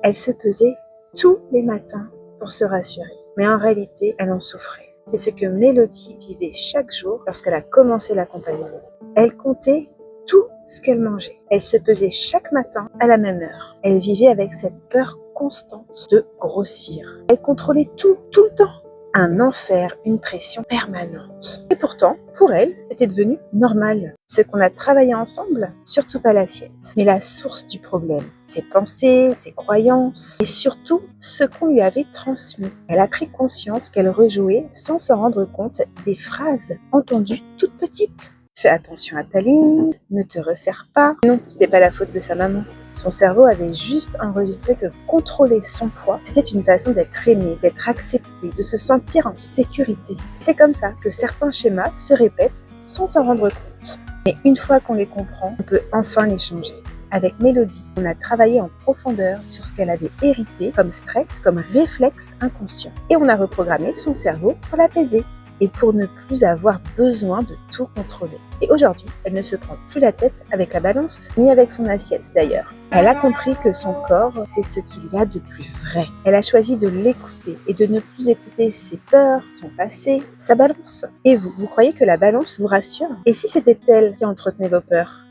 Elle se pesait tous les matins pour se rassurer. Mais en réalité, elle en souffrait. C'est ce que Mélodie vivait chaque jour lorsqu'elle a commencé l'accompagnement. Elle comptait tout ce qu'elle mangeait. Elle se pesait chaque matin à la même heure. Elle vivait avec cette peur constante de grossir. Elle contrôlait tout le temps. Un enfer, une pression permanente. Et pourtant, pour elle, c'était devenu normal. Ce qu'on a travaillé ensemble, surtout pas l'assiette, mais la source du problème. Ses pensées, ses croyances, et surtout ce qu'on lui avait transmis. Elle a pris conscience qu'elle rejouait, sans se rendre compte, des phrases entendues toutes petites. Fais attention à ta ligne, ne te resserre pas. Non, c'était pas la faute de sa maman. Son cerveau avait juste enregistré que contrôler son poids, c'était une façon d'être aimé, d'être accepté, de se sentir en sécurité. C'est comme ça que certains schémas se répètent sans s'en rendre compte. Mais une fois qu'on les comprend, on peut enfin les changer. Avec Mélodie, on a travaillé en profondeur sur ce qu'elle avait hérité comme stress, comme réflexe inconscient. Et on a reprogrammé son cerveau pour l'apaiser et pour ne plus avoir besoin de tout contrôler. Et aujourd'hui, elle ne se prend plus la tête avec la balance, ni avec son assiette d'ailleurs. Elle a compris que son corps, c'est ce qu'il y a de plus vrai. Elle a choisi de l'écouter et de ne plus écouter ses peurs, son passé, sa balance. Et vous croyez que la balance vous rassure? Et si c'était elle qui entretenait vos peurs?